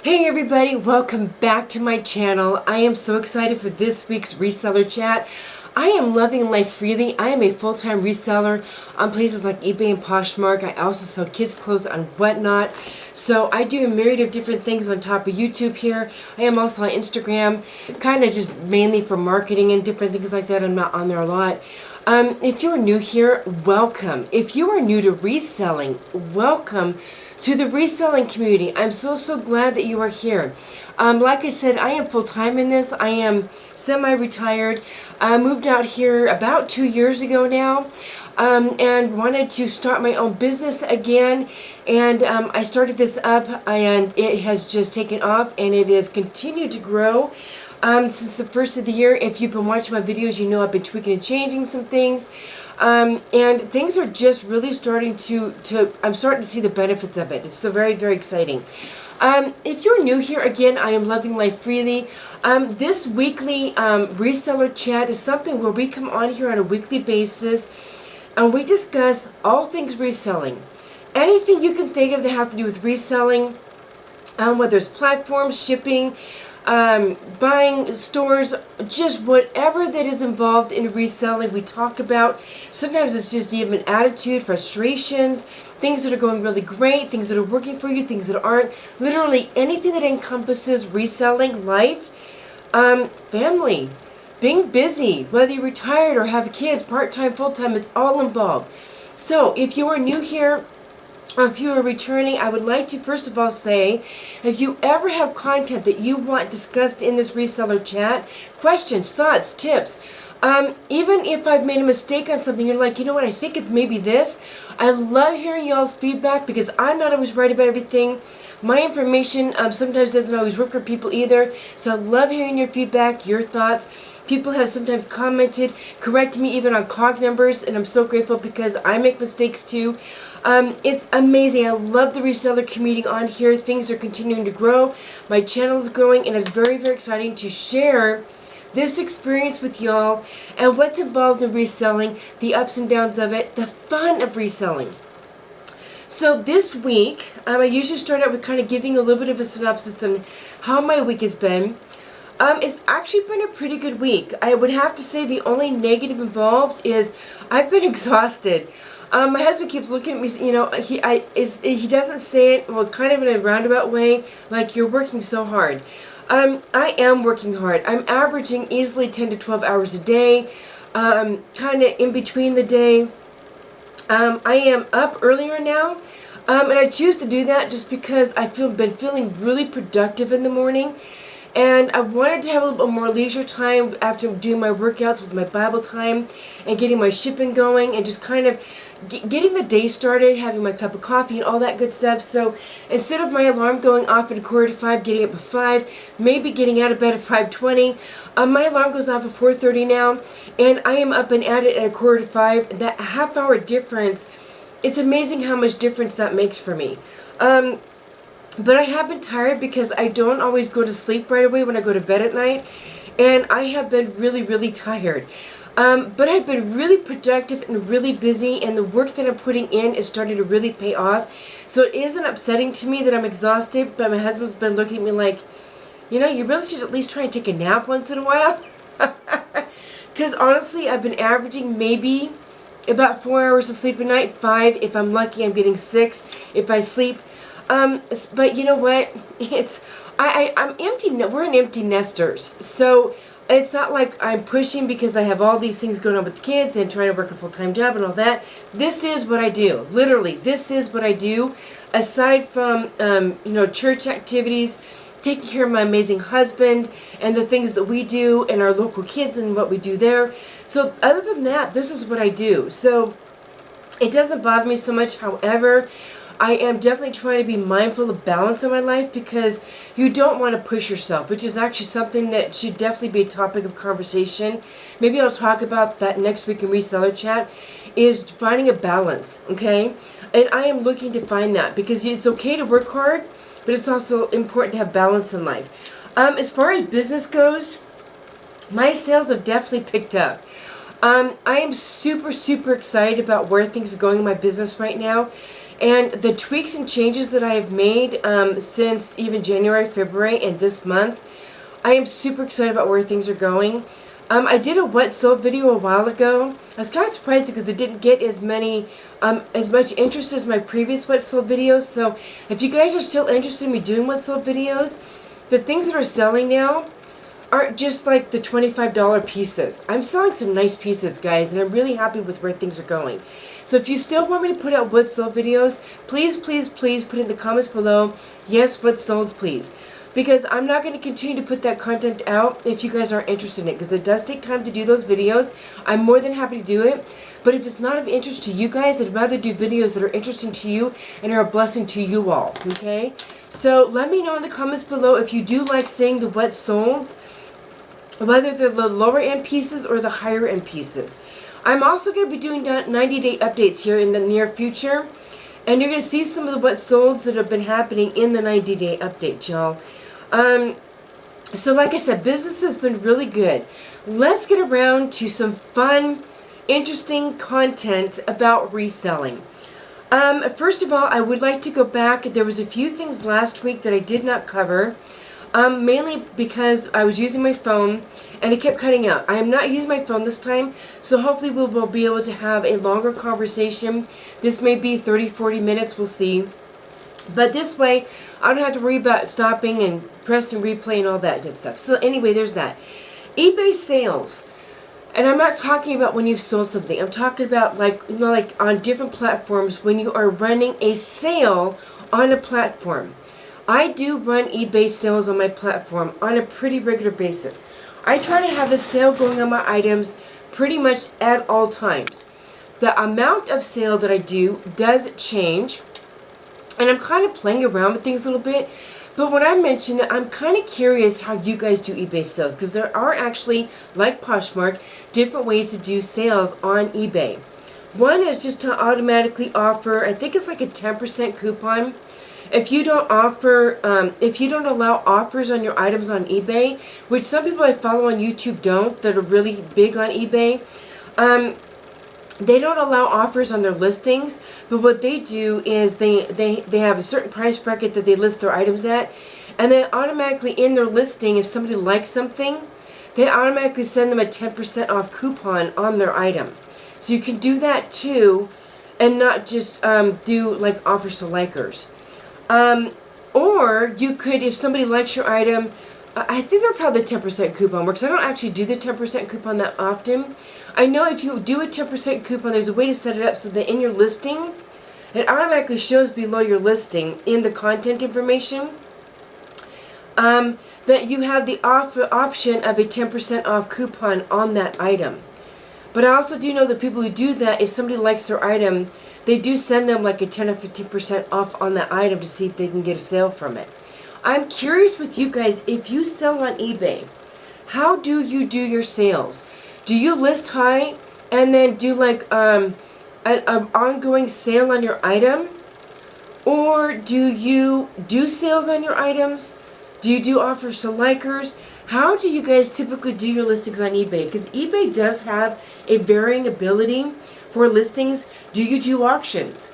Hey everybody, welcome back to my channel. I am so excited for this week's Reseller Chat. I am loving life freely. I am a full-time reseller on places like eBay and Poshmark. I also sell kids' clothes and whatnot. So I do a myriad of different things on top of YouTube here. I am also on Instagram, kind of just mainly for marketing and different things like that. I'm not on there a lot. If you're new here, welcome. If you are new to reselling, welcome to the reselling community. I'm so glad that you are here. Like I said, I am full-time in this. I am semi-retired. I moved out here about 2 years ago now, and wanted to start my own business again. And I started this up, and it has just taken off, and it has continued to grow. Since the first of the year. If you've been watching my videos, you know I've been tweaking and changing some things. And things are just really starting I'm starting to see the benefits of it. It's so very exciting. If you're new here, again, I am loving life freely. This weekly reseller chat is something where we come on here on a weekly basis and we discuss all things reselling. Anything you can think of that has to do with reselling, whether it's platforms, shipping, buying, stores, just whatever that is involved in reselling, we talk about. Sometimes it's just even attitude, frustrations, things that are going really great, things that are working for you, things that aren't. Literally anything that encompasses reselling, life, family, being busy, whether you're retired or have kids, part-time, full-time, it's all involved. So if you are new here, or if you are returning, I would like to first of all say, if you ever have content that you want discussed in this reseller chat, questions, thoughts, tips, even if I've made a mistake on something, you're like, you know what, I think it's maybe this. I love hearing y'all's feedback because I'm not always right about everything. My information sometimes doesn't always work for people either. So I love hearing your feedback, your thoughts. People have sometimes commented, corrected me even on cog numbers, and I'm so grateful because I make mistakes too. It's amazing. I love the reseller community on here. Things are continuing to grow. My channel is growing, and it's very exciting to share this experience with y'all and what's involved in reselling, the ups and downs of it, the fun of reselling. So this week, I usually start out with kind of giving a little bit of a synopsis on how my week has been. It's actually been a pretty good week. I would have to say the only negative involved is I've been exhausted. My husband keeps looking at me, you know, he doesn't say it, well, kind of in a roundabout way, like, you're working so hard. I am working hard. I'm averaging easily 10 to 12 hours a day, kind of in between the day. I am up earlier now, and I choose to do that just because I've been feeling really productive in the morning. And I wanted to have a little bit more leisure time after doing my workouts with my Bible time and getting my shipping going and just kind of getting the day started, having my cup of coffee and all that good stuff. So instead of my alarm going off at 4:45, getting up at 5, maybe getting out of bed at 5:20, my alarm goes off at 4:30 now, and I am up and at it at 4:45. That half-hour difference, it's amazing how much difference that makes for me. But I have been tired because I don't always go to sleep right away when I go to bed at night. And I have been really tired. But I've been really productive and really busy. And the work that I'm putting in is starting to really pay off. So it isn't upsetting to me that I'm exhausted. But my husband's been looking at me like, you know, you really should at least try and take a nap once in a while. Because honestly, I've been averaging maybe about 4 hours of sleep a night. 5. If I'm lucky, I'm getting 6 if I sleep. But you know what? I'm empty. We're an empty nesters. So it's not like I'm pushing because I have all these things going on with the kids and trying to work a full-time job and all that. This is what I do. Literally, this is what I do. Aside from, you know, church activities, taking care of my amazing husband and the things that we do and our local kids and what we do there. So other than that, this is what I do. So it doesn't bother me so much. However, I am definitely trying to be mindful of balance in my life because you don't want to push yourself, which is actually something that should definitely be a topic of conversation. Maybe I'll talk about that next week in Reseller Chat, is finding a balance, okay? And I am looking to find that because it's okay to work hard, but it's also important to have balance in life. As far as business goes, my sales have definitely picked up. I am super excited about where things are going in my business right now. And the tweaks and changes that I have made since even January, February, and this month, I am super excited about where things are going. I did a wet soap video a while ago. I was kind of surprised because it didn't get as much interest as my previous wet soap videos. So if you guys are still interested in me doing wet soap videos, the things that are selling now aren't just like the $25 pieces. I'm selling some nice pieces, guys, and I'm really happy with where things are going. So if you still want me to put out wet soap videos, please, please, please put in the comments below, yes, wet soaps, please. Because I'm not going to continue to put that content out if you guys aren't interested in it. Because it does take time to do those videos. I'm more than happy to do it. But if it's not of interest to you guys, I'd rather do videos that are interesting to you and are a blessing to you all. Okay? So let me know in the comments below if you do like seeing the wet soles, whether they're the lower end pieces or the higher end pieces. I'm also going to be doing 90-day updates here in the near future. And you're going to see some of the wet soles that have been happening in the 90-day update, y'all. So like I said, business has been really good. Let's get around to some fun, interesting content about reselling. First of all, I would like to go back. There was a few things last week that I did not cover, mainly because I was using my phone and it kept cutting out. I am not using my phone this time, so hopefully we will be able to have a longer conversation. This may be 30-40 minutes, we'll see. But this way, I don't have to worry about stopping and pressing replay and all that good stuff. So anyway, there's that. eBay sales. And I'm not talking about when you've sold something. I'm talking about like on different platforms when you are running a sale on a platform. I do run eBay sales on my platform on a pretty regular basis. I try to have a sale going on my items pretty much at all times. The amount of sale that I do does change. And I'm kind of playing around with things a little bit. But when I mentioned that, I'm kind of curious how you guys do eBay sales. Because there are actually, like Poshmark, different ways to do sales on eBay. One is just to automatically offer, I think it's like a 10% coupon. If you don't offer, if you don't allow offers on your items on eBay, which some people I follow on YouTube don't, that are really big on eBay, they don't allow offers on their listings, but what they do is they have a certain price bracket that they list their items at, and then automatically in their listing, if somebody likes something, they automatically send them a 10% off coupon on their item. So you can do that too, and not just do like offers to likers. Or you could, if somebody likes your item, I think that's how the 10% coupon works. I don't actually do the 10% coupon that often. I know if you do a 10% coupon, there's a way to set it up so that in your listing, it automatically shows below your listing in the content information that you have the option of a 10% off coupon on that item. But I also do know that people who do that, if somebody likes their item, they do send them like a 10 or 15% off on that item to see if they can get a sale from it. I'm curious with you guys, if you sell on eBay, how do you do your sales? Do you list high and then do like an ongoing sale on your item? Or do you do sales on your items? Do you do offers to likers? How do you guys typically do your listings on eBay? Because eBay does have a varying ability for listings. Do you do auctions?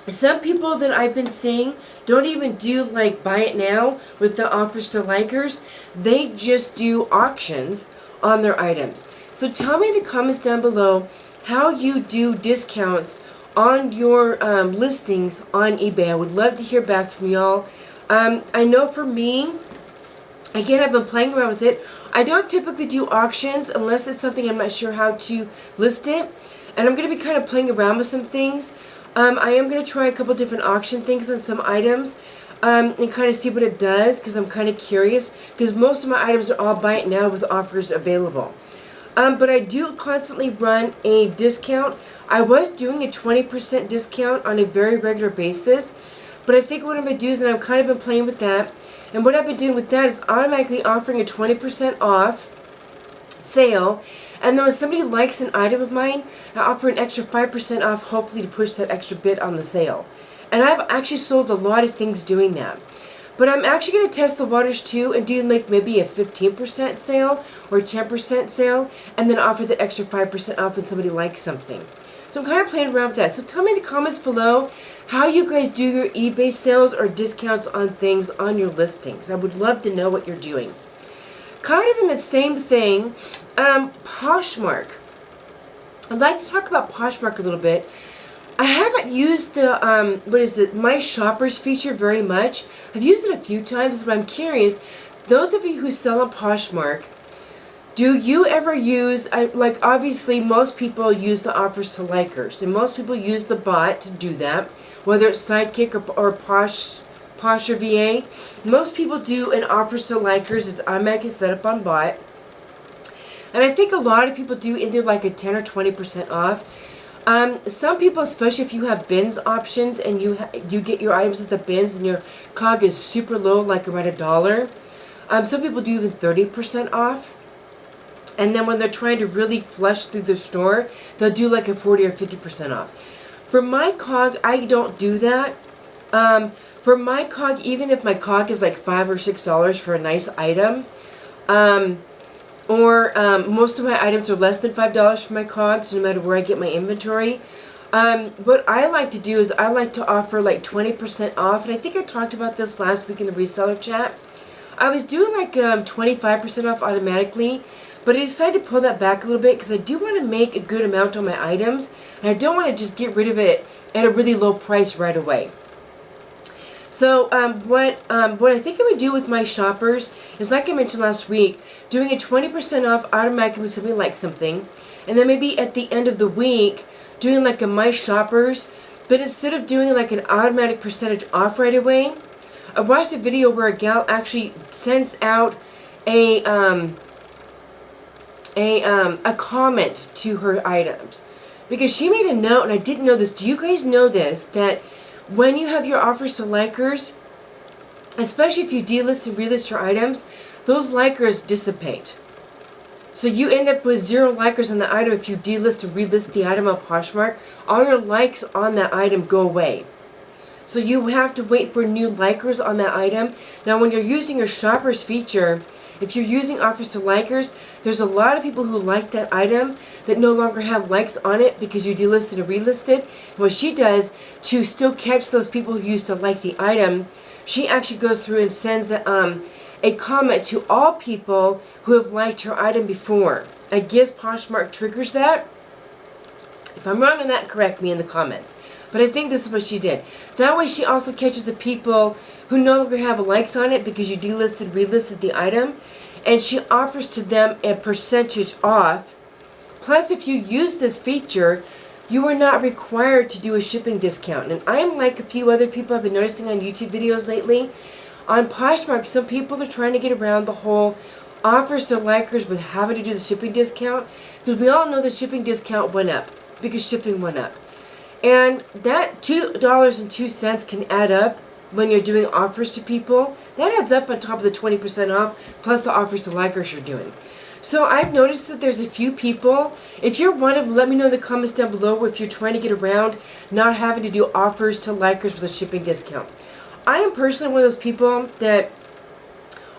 Some people that I've been seeing don't even do like buy it now with the offers to likers. They just do auctions on their items. So tell me in the comments down below how you do discounts on your listings on eBay. I would love to hear back from y'all. I know for me, again, I've been playing around with it. I don't typically do auctions unless it's something I'm not sure how to list it. And I'm going to be kind of playing around with some things. I am going to try a couple different auction things on some items and kind of see what it does, because I'm kind of curious, because most of my items are all buy it now with offers available. But I do constantly run a discount. I was doing a 20% discount on a very regular basis, but I think what I'm going to do is that I've kind of been playing with that. And what I've been doing with that is automatically offering a 20% off sale. And then when somebody likes an item of mine, I offer an extra 5% off, hopefully to push that extra bit on the sale. And I've actually sold a lot of things doing that. But I'm actually going to test the waters too and do like maybe a 15% sale or 10% sale, and then offer the extra 5% off when somebody likes something. So I'm kind of playing around with that. So tell me in the comments below how you guys do your eBay sales or discounts on things on your listings. I would love to know what you're doing. Kind of in the same thing, Poshmark. I'd like to talk about Poshmark a little bit. I haven't used the, My Shoppers feature very much. I've used it a few times, but I'm curious, those of you who sell on Poshmark, do you ever use, like obviously most people use the offers to likers, and most people use the bot to do that, whether it's Sidekick or Posh or VA. Most people do an offers to likers. It's automatically set up on bot. And I think a lot of people do either like a 10 or 20% off. Some people, especially if you have bins options and you get your items at the bins and your COG is super low, like around $1, some people do even 30% off. And then when they're trying to really flush through the store, they'll do like a 40 or 50% off. For my COG, I don't do that. For my COG, even if my COG is like $5 or $6 for a nice item, most of my items are less than $5 for my COGS, no matter where I get my inventory. What I like to do is I like to offer like 20% off, and I think I talked about this last week in the reseller chat. I was doing like 25% off automatically, but I decided to pull that back a little bit because I do want to make a good amount on my items, and I don't want to just get rid of it at a really low price right away. So what I think I would do with my shoppers is, like I mentioned last week, doing a 20% off automatically when somebody likes something, and then maybe at the end of the week doing like a my shoppers, but instead of doing like an automatic percentage off right away, I watched a video where a gal actually sends out a comment to her items, because she made a note, and I didn't know this. Do you guys know this, that when you have your offers to likers, especially if you delist and relist your items, those likers dissipate. So you end up with 0 likers on the item if you delist and relist the item on Poshmark. All your likes on that item go away. So you have to wait for new likers on that item. Now when you're using your shoppers feature, if you're using offers to likers, there's a lot of people who like that item that no longer have likes on it because you delisted and relisted. And what she does to still catch those people who used to like the item, she actually goes through and sends a comment to all people who have liked her item before. I guess Poshmark triggers that. If I'm wrong on that, correct me in the comments. But I think this is what she did. That way she also catches the people who no longer have likes on it because you delisted, relisted the item, and she offers to them a percentage off. Plus, if you use this feature, you are not required to do a shipping discount. And I am like a few other people I've been noticing on YouTube videos lately. On Poshmark, some people are trying to get around the whole offers to likers with having to do the shipping discount, because we all know the shipping discount went up because shipping went up. And that $2.02 can add up when you're doing offers to people. That adds up on top of the 20% off plus the offers to likers you're doing. So I've noticed that there's a few people. If you're one of them, let me know in the comments down below if you're trying to get around not having to do offers to likers with a shipping discount. I am personally one of those people that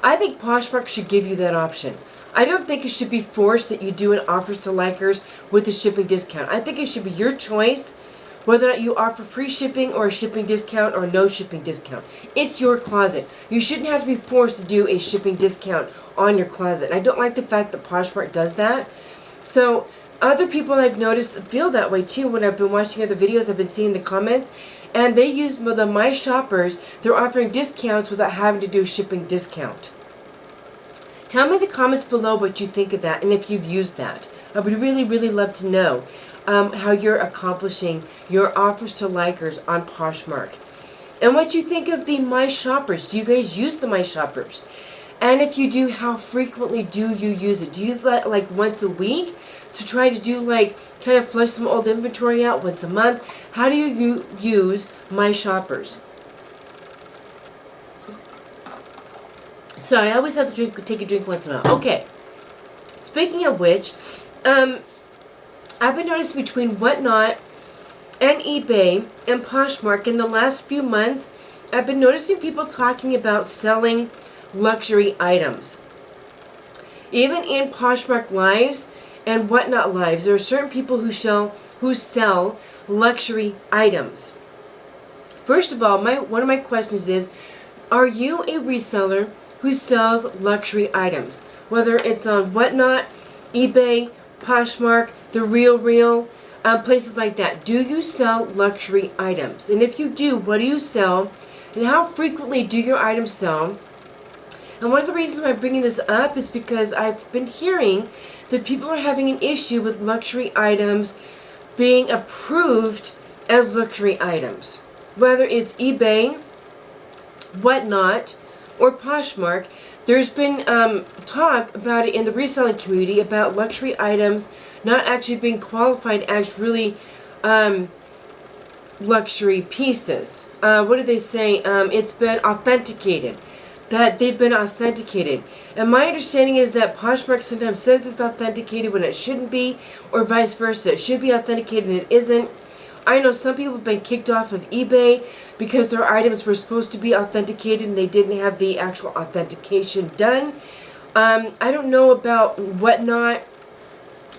I think Poshmark should give you that option. I don't think it should be forced that you do an offers to likers with a shipping discount. I think it should be your choice whether or not you offer free shipping or a shipping discount or no shipping discount. It's your closet. You shouldn't have to be forced to do a shipping discount on your closet. And I don't like the fact that Poshmark does that. So other people I've noticed feel that way too. When I've been watching other videos, I've been seeing the comments, and they use the My Shoppers. They're offering discounts without having to do a shipping discount. Tell me in the comments below what you think of that and if you've used that. I would really, really love to know how you're accomplishing your offers to likers on Poshmark. And what you think of the My Shoppers. Do you guys use the My Shoppers? And if you do, how frequently do you use it? Do you use that like once a week to try to do like kind of flush some old inventory out once a month? How do you use My Shoppers? Sorry, I always have to take a drink once in a while. Okay. Speaking of which, I've been noticing between Whatnot and eBay and Poshmark in the last few months, I've been noticing people talking about selling luxury items. Even in Poshmark lives and Whatnot lives, there are certain people who sell who sell luxury items. First of all, one of my questions is, are you a reseller who sells luxury items? Whether it's on Whatnot, eBay, Poshmark, The RealReal, places like that. Do you sell luxury items? And if you do, what do you sell? And how frequently do your items sell? And one of the reasons why I'm bringing this up is because I've been hearing that people are having an issue with luxury items being approved as luxury items. Whether it's eBay, Whatnot, or Poshmark, there's been talk about it in the reselling community about luxury items not actually being qualified as really luxury pieces. What do they say? It's been authenticated. That they've been authenticated. And my understanding is that Poshmark sometimes says it's authenticated when it shouldn't be, or vice versa. It should be authenticated and it isn't. I know some people have been kicked off of eBay because their items were supposed to be authenticated and they didn't have the actual authentication done. I don't know about Whatnot.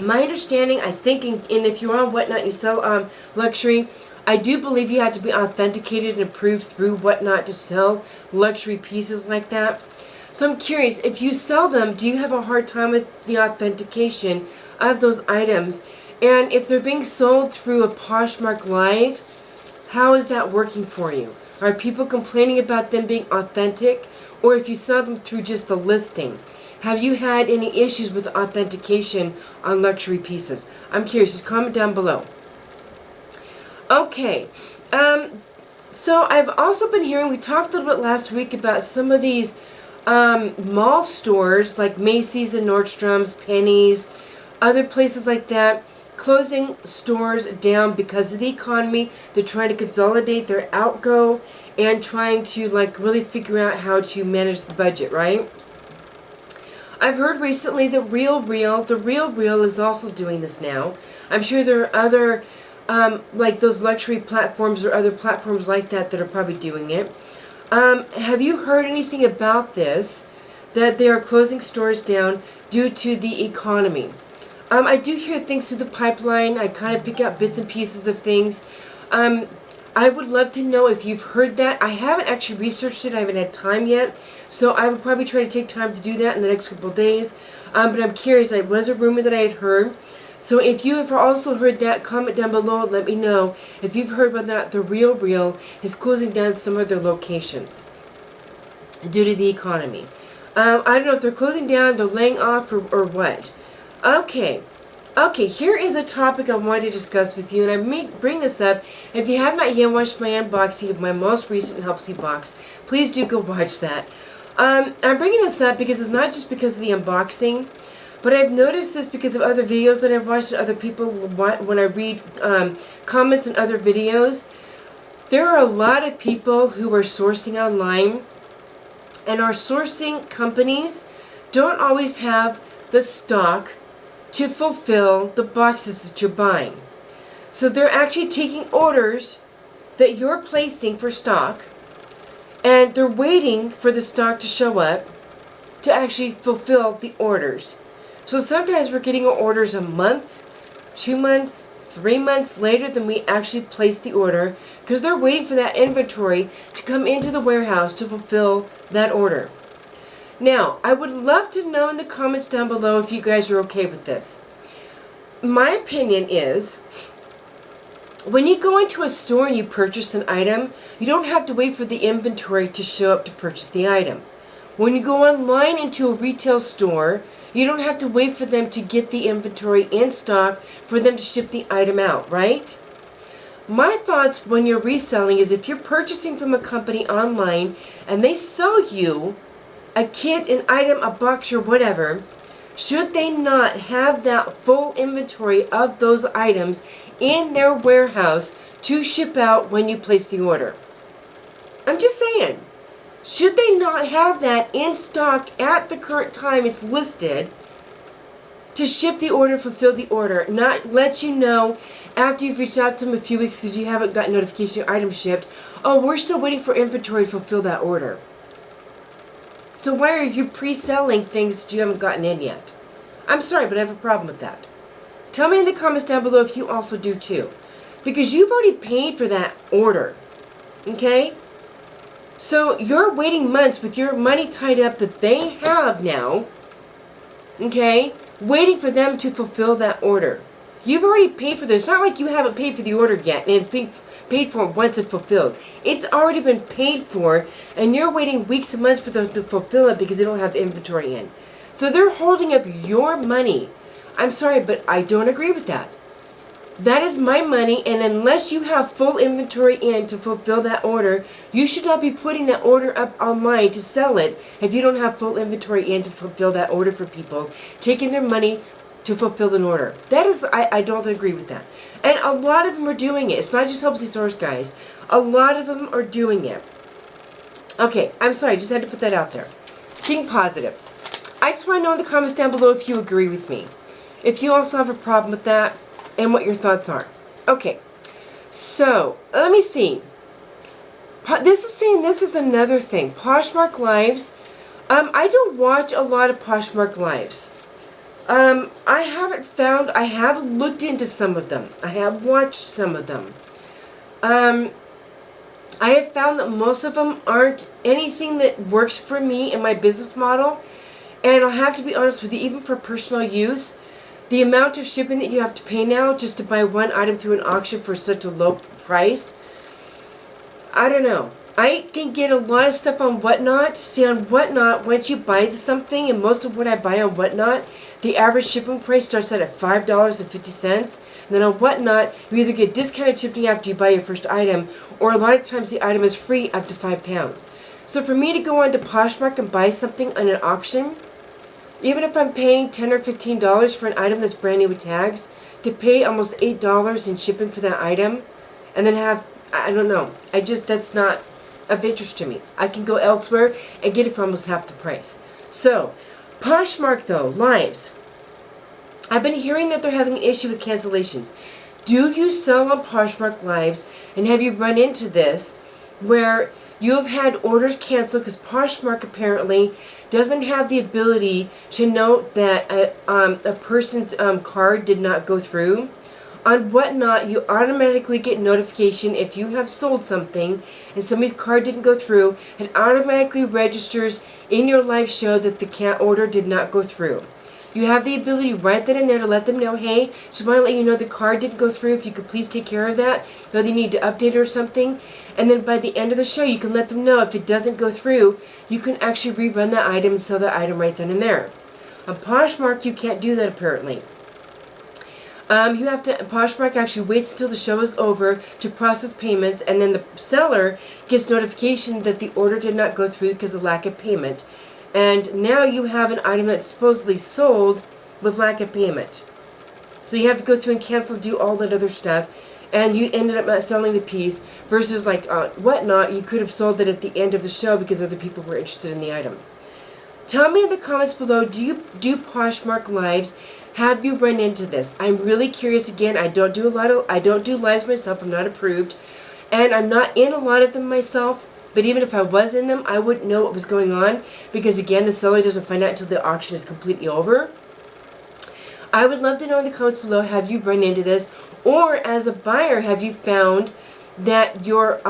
My understanding, I think, and if you're on Whatnot and you sell luxury, I do believe you have to be authenticated and approved through Whatnot to sell luxury pieces like that. So I'm curious, if you sell them, do you have a hard time with the authentication of those items? And if they're being sold through a Poshmark Live, how is that working for you? Are people complaining about them being authentic? Or if you sell them through just a listing, have you had any issues with authentication on luxury pieces? I'm curious, just comment down below. Okay, so I've also been hearing, we talked a little bit last week about some of these mall stores like Macy's and Nordstrom's, Penny's, other places like that, closing stores down because of the economy. They're trying to consolidate their outgo and trying to like really figure out how to manage the budget, right? I've heard recently that the RealReal is also doing this now. I'm sure there are other like those luxury platforms or other platforms like that that are probably doing it. Have you heard anything about this, that they are closing stores down due to the economy? I do hear things through the pipeline. I kind of pick out bits and pieces of things. I would love to know if you've heard that. I haven't actually researched it. I haven't had time yet. So I would probably try to take time to do that in the next couple of days. But I'm curious. It was a rumor that I had heard. So if you have also heard that, comment down below and let me know if you've heard whether or not the RealReal is closing down some of their locations due to the economy. I don't know if they're closing down, they're laying off, or what. Okay, here is a topic I wanted to discuss with you, and I may bring this up. If you have not yet watched my unboxing of my most recent Helpsy box, please do go watch that. I'm bringing this up because it's not just because of the unboxing, but I've noticed this because of other videos that I've watched and other people, when I read comments in other videos. There are a lot of people who are sourcing online, and our sourcing companies don't always have the stock to fulfill the boxes that you're buying. So they're actually taking orders that you're placing for stock, and they're waiting for the stock to show up to actually fulfill the orders. So sometimes we're getting our orders a month, 2 months, 3 months later than we actually placed the order, because they're waiting for that inventory to come into the warehouse to fulfill that order. Now, I would love to know in the comments down below if you guys are okay with this. My opinion is, when you go into a store and you purchase an item, you don't have to wait for the inventory to show up to purchase the item. When you go online into a retail store, you don't have to wait for them to get the inventory in stock for them to ship the item out, right? My thoughts when you're reselling is, if you're purchasing from a company online and they sell you a kit, an item, a box, or whatever, should they not have that full inventory of those items in their warehouse to ship out when you place the order? I'm just saying. Should they not have that in stock at the current time it's listed to ship the order, fulfill the order, not let you know after you've reached out to them a few weeks because you haven't got notification your item shipped, oh, we're still waiting for inventory to fulfill that order. So why are you pre-selling things that you haven't gotten in yet? I'm sorry, but I have a problem with that. Tell me in the comments down below if you also do too. Because you've already paid for that order. Okay? So you're waiting months with your money tied up that they have now. Okay? Waiting for them to fulfill that order. You've already paid for this. It's not like you haven't paid for the order yet and it's being paid for once it's fulfilled. It's already been paid for and you're waiting weeks and months for them to fulfill it because they don't have inventory in. So they're holding up your money. I'm sorry, but I don't agree with that. That is my money, and unless you have full inventory in to fulfill that order, you should not be putting that order up online to sell it if you don't have full inventory in to fulfill that order for people, taking their money to fulfill an order. That is, I don't agree with that. And a lot of them are doing it. It's not just Helpsy Source, guys. A lot of them are doing it. Okay, I'm sorry, I just had to put that out there. Being positive. I just want to know in the comments down below if you agree with me. If you also have a problem with that, and what your thoughts are. Okay, so let me see. This is another thing. Poshmark Lives. I don't watch a lot of Poshmark Lives. I have looked into some of them. I have watched some of them. I have found that most of them aren't anything that works for me in my business model. And I'll have to be honest with you, even for personal use, the amount of shipping that you have to pay now just to buy one item through an auction for such a low price, I don't know. I can get a lot of stuff on Whatnot. See, on Whatnot, once you buy something, and most of what I buy on Whatnot, the average shipping price starts out at $5.50. And then on Whatnot, you either get discounted shipping after you buy your first item, or a lot of times the item is free up to £5. So for me to go onto Poshmark and buy something on an auction, even if I'm paying $10 or $15 for an item that's brand new with tags, to pay almost $8 in shipping for that item, and then have, I don't know, that's not of interest to me. I can go elsewhere and get it for almost half the price. So, Poshmark though, Lives. I've been hearing that they're having an issue with cancellations. Do you sell on Poshmark Lives, and have you run into this, where you have had orders canceled because Poshmark apparently doesn't have the ability to note that a person's card did not go through? On Whatnot, you automatically get notification if you have sold something and somebody's card didn't go through. It automatically registers in your live show that the order did not go through. You have the ability to write that in there to let them know, hey, just want to let you know the card didn't go through. If you could please take care of that. Whether you need to update it or something. And then by the end of the show, you can let them know if it doesn't go through, you can actually rerun that item and sell that item right then and there. On Poshmark, you can't do that apparently. Poshmark actually waits until the show is over to process payments, and then the seller gets notification that the order did not go through because of lack of payment. And now you have an item that's supposedly sold with lack of payment. So you have to go through and cancel, do all that other stuff, and you ended up not selling the piece, versus like Whatnot, you could have sold it at the end of the show because other people were interested in the item. Tell me in the comments below, do you do Poshmark Lives? Have you run into this? I'm really curious. Again, I don't do lives myself. I'm not approved, and I'm not in a lot of them myself. But even if I was in them, I wouldn't know what was going on because, again, the seller doesn't find out until the auction is completely over. I would love to know in the comments below, have you run into this? Or as a buyer, have you found that your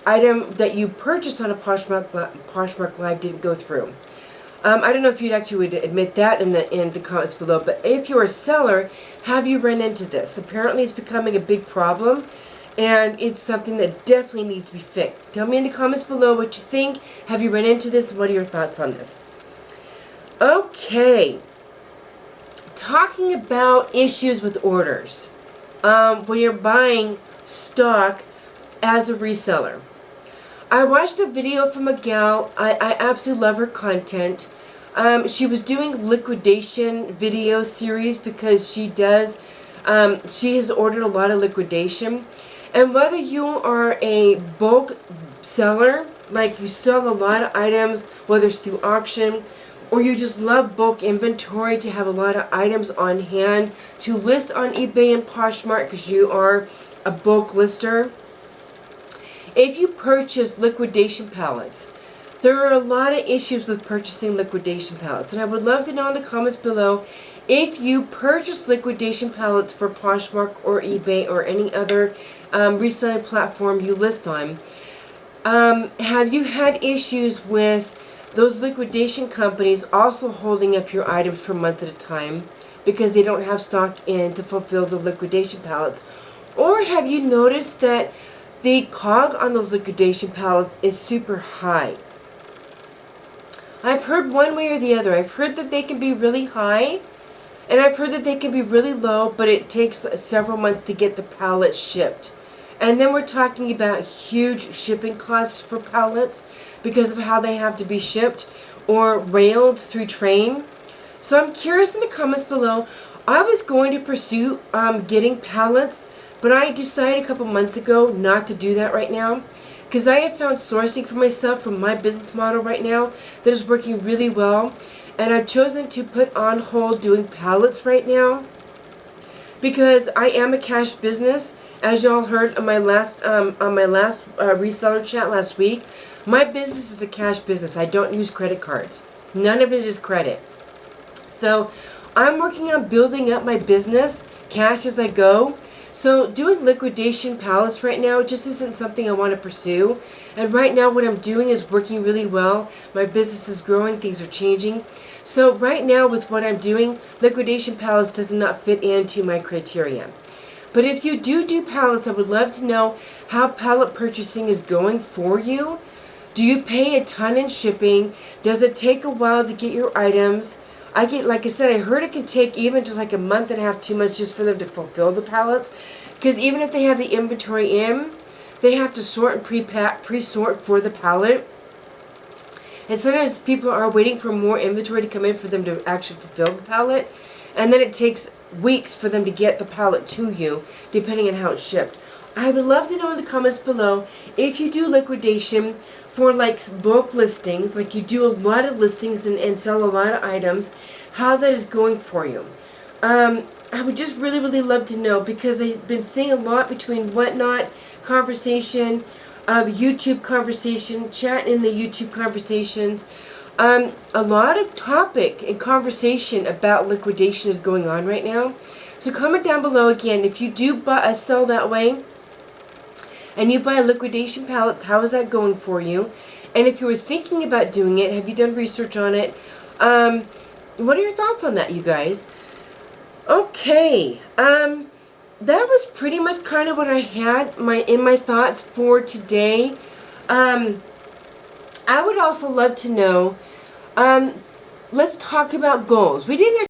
item that you purchased on a Poshmark Live didn't go through? I don't know if you'd actually would admit that in the comments below, but if you're a seller, have you run into this? Apparently it's becoming a big problem, and it's something that definitely needs to be fixed. Tell me in the comments below what you think. Have you run into this? What are your thoughts on this? Okay. Talking about issues with orders. When you're buying stock as a reseller. I watched a video from a gal. I absolutely love her content. She was doing liquidation video series because she has ordered a lot of liquidation. And whether you are a bulk seller, like you sell a lot of items, whether it's through auction, or you just love bulk inventory to have a lot of items on hand to list on eBay and Poshmark because you are a bulk lister. If you purchase liquidation pallets, there are a lot of issues with purchasing liquidation pallets, and I would love to know in the comments below If you purchase liquidation pallets for Poshmark or eBay or any other reselling platform you list on, have you had issues with those liquidation companies also holding up your items for months at a time because they don't have stock in to fulfill the liquidation pallets? Or have you noticed that the COG on those liquidation pallets is super high? I've heard one way or the other. I've heard that they can be really high, and I've heard that they can be really low, but it takes several months to get the pallet shipped. And then we're talking about huge shipping costs for pallets because of how they have to be shipped or railed through train. So I'm curious in the comments below. I was going to pursue getting pallets, but I decided a couple months ago not to do that right now because I have found sourcing for myself from my business model right now that is working really well. And I've chosen to put on hold doing pallets right now because I am a cash business. As y'all heard on my last reseller chat last week, my business is a cash business. I don't use credit cards. None of it is credit. So I'm working on building up my business cash as I go. So doing liquidation pallets right now just isn't something I want to pursue. And right now what I'm doing is working really well. My business is growing. Things are changing. So right now with what I'm doing, liquidation pallets does not fit into my criteria. But if you do pallets, I would love to know how pallet purchasing is going for you. Do you pay a ton in shipping? Does it take a while to get your items? Like I said, I heard it can take even just like a month and a half, 2 months just for them to fulfill the pallets. Because even if they have the inventory in, they have to sort and pre-sort for the pallet. And sometimes people are waiting for more inventory to come in for them to actually fulfill the pallet. And then it takes weeks for them to get the pallet to you, depending on how it's shipped. I would love to know in the comments below if you do liquidation for like bulk listings, like you do a lot of listings and sell a lot of items, how that is going for you. I would just really love to know because I've been seeing a lot between Whatnot conversation, YouTube conversation, chat in the YouTube conversations. A lot of topic and conversation about liquidation is going on right now. So comment down below again if you do sell that way and you buy liquidation pallets, how is that going for you? And if you were thinking about doing it, have you done research on it? What are your thoughts on that, you guys? Okay, that was pretty much kind of what I had in my thoughts for today. I would also love to know, let's talk about goals. We didn't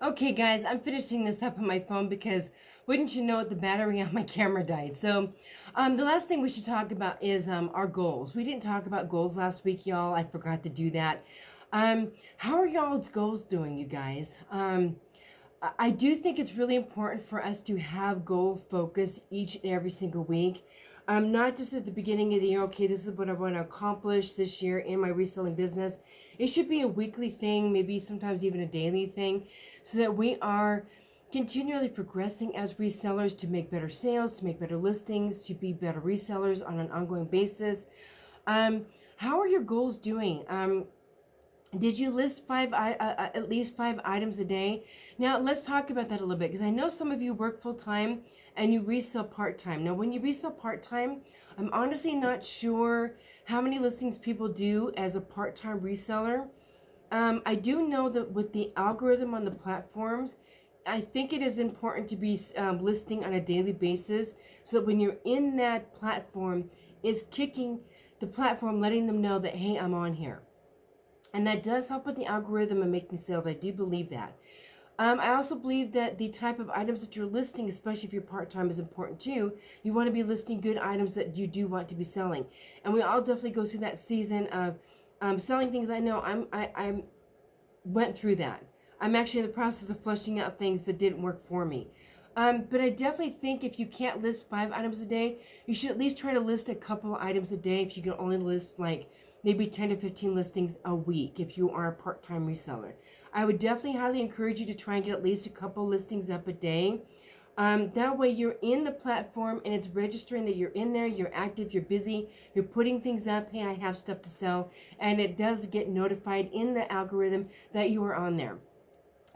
Okay guys, I'm finishing this up on my phone because wouldn't you know it, the battery on my camera died. So the last thing we should talk about is our goals. We didn't talk about goals last week, y'all. I forgot to do that. How are y'all's goals doing, you guys? I do think it's really important for us to have goal focus each and every single week. Not just at the beginning of the year, okay, this is what I want to accomplish this year in my reselling business. It should be a weekly thing, maybe sometimes even a daily thing, so that we are continually progressing as resellers to make better sales, to make better listings, to be better resellers on an ongoing basis. How are your goals doing? Did you list at least 5 items a day? Now, let's talk about that a little bit because I know some of you work full-time and you resell part-time. Now, when you resell part-time, I'm honestly not sure how many listings people do as a part-time reseller. I do know that with the algorithm on the platforms, I think it is important to be listing on a daily basis so that when you're in that platform, it's kicking the platform, letting them know that, hey, I'm on here. And that does help with the algorithm and making sales. I do believe that. I also believe that the type of items that you're listing, especially if you're part-time, is important too. You want to be listing good items that you do want to be selling. And we all definitely go through that season of selling things. I know I went through that. I'm actually in the process of flushing out things that didn't work for me. But I definitely think if you can't list 5 items a day, you should at least try to list a couple of items a day. If you can only list like maybe 10 to 15 listings a week if you are a part-time reseller. I would definitely highly encourage you to try and get at least a couple listings up a day. That way you're in the platform and it's registering that you're in there, you're active, you're busy, you're putting things up, hey, I have stuff to sell, and it does get notified in the algorithm that you are on there.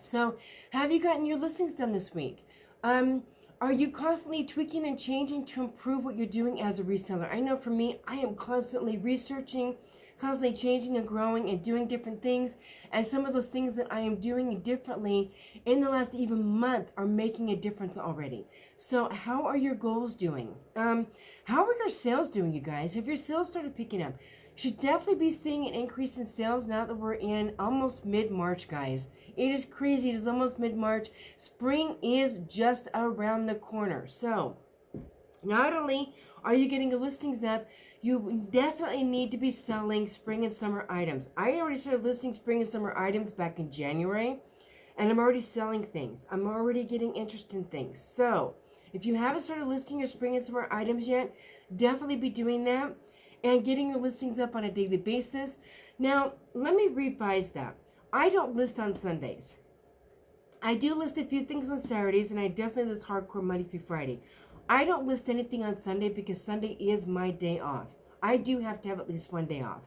So, have you gotten your listings done this week? Are you constantly tweaking and changing to improve what you're doing as a reseller? I know for me, I am constantly researching, constantly changing and growing and doing different things. And some of those things that I am doing differently in the last even month are making a difference already. So how are your goals doing? How are your sales doing, you guys? Have your sales started picking up? Should definitely be seeing an increase in sales now that we're in almost mid-March, guys. It is crazy. It is almost mid-March. Spring is just around the corner. So, not only are you getting your listings up, you definitely need to be selling spring and summer items. I already started listing spring and summer items back in January, and I'm already selling things. I'm already getting interest in things. So, if you haven't started listing your spring and summer items yet, definitely be doing that and getting your listings up on a daily basis. Now, let me revise that. I don't list on Sundays. I do list a few things on Saturdays, and I definitely list hardcore Monday through Friday. I don't list anything on Sunday because Sunday is my day off. I do have to have at least one day off.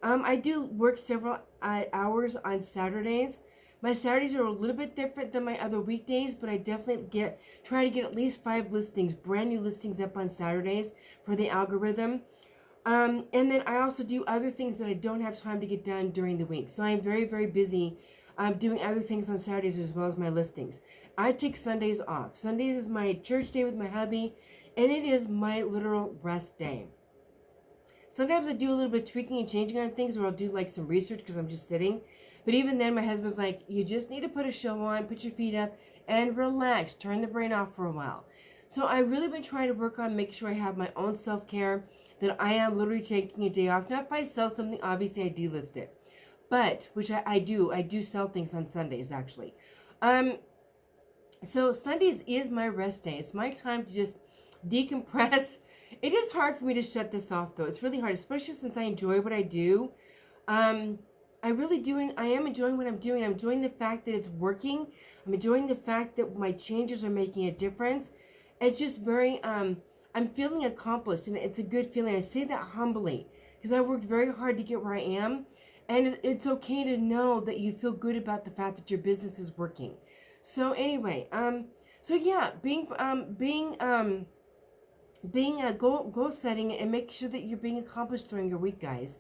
I do work several hours on Saturdays. My Saturdays are a little bit different than my other weekdays, but I definitely try to get at least 5 listings, brand new listings up on Saturdays for the algorithm. And then I also do other things that I don't have time to get done during the week. So I'm very, very busy doing other things on Saturdays as well as my listings. I take Sundays off. Sundays is my church day with my hubby, and it is my literal rest day. Sometimes I do a little bit of tweaking and changing on things, or I'll do like some research because I'm just sitting. But even then, my husband's like, you just need to put a show on, put your feet up, and relax. Turn the brain off for a while. So I've really been trying to work on making sure I have my own self-care, that I am literally taking a day off. Now, if I sell something, obviously I delist it. But, which I do. I do sell things on Sundays, actually. So Sundays is my rest day. It's my time to just decompress. It is hard for me to shut this off, though. It's really hard, especially since I enjoy what I do. I really do. I am enjoying what I'm doing. I'm enjoying the fact that it's working. I'm enjoying the fact that my changes are making a difference. It's just very, I'm feeling accomplished, and it's a good feeling. I say that humbly because I worked very hard to get where I am, and it's okay to know that you feel good about the fact that your business is working. So anyway, so yeah, being a goal setting and make sure that you're being accomplished during your week, guys.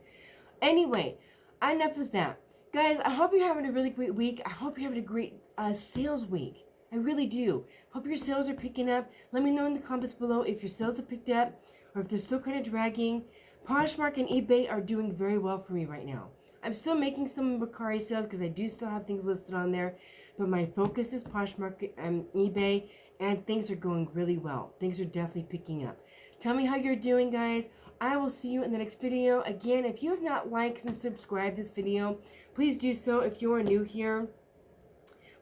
Anyway, enough of that, guys. I hope you're having a really great week. I hope you're having a great sales week. I really do. Hope your sales are picking up. Let me know in the comments below if your sales have picked up or if they're still kind of dragging. Poshmark and eBay are doing very well for me right now. I'm still making some Mercari sales because I do still have things listed on there. But my focus is Poshmark and eBay, and things are going really well. Things are definitely picking up. Tell me how you're doing, guys. I will see you in the next video. Again, if you have not liked and subscribed this video, please do so if you are new here.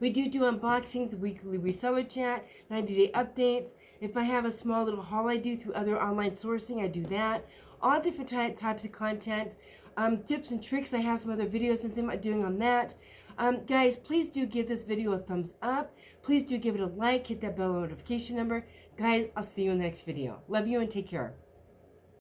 We do unboxings, the weekly reseller chat, 90-day updates. If I have a small little haul I do through other online sourcing, I do that. All different types of content. Tips and tricks, I have some other videos and things I'm doing on that. Guys, please do give this video a thumbs up. Please do give it a like, hit that bell notification number. Guys, I'll see you in the next video. Love you and take care.